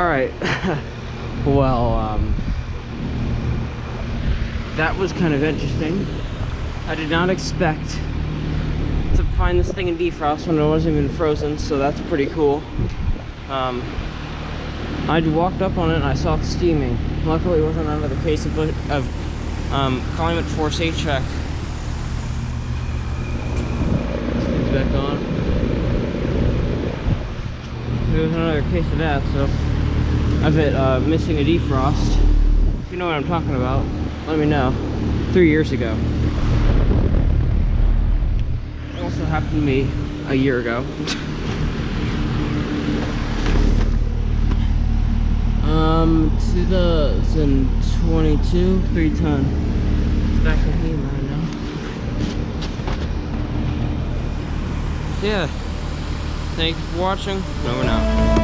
Alright. Well, that was kind of interesting. I did not expect to find this thing in defrost when it wasn't even frozen, so that's pretty cool. I walked up on it and I saw it steaming. Luckily it wasn't under the case of climate force HVAC. This thing's back on. There was another case of that, so of it missing a defrost. If you know what I'm talking about, let me know. 3 years ago. It also happened to me a year ago. 2022, 3-ton. It's back in here right now. Yeah. Thank you for watching. Over now.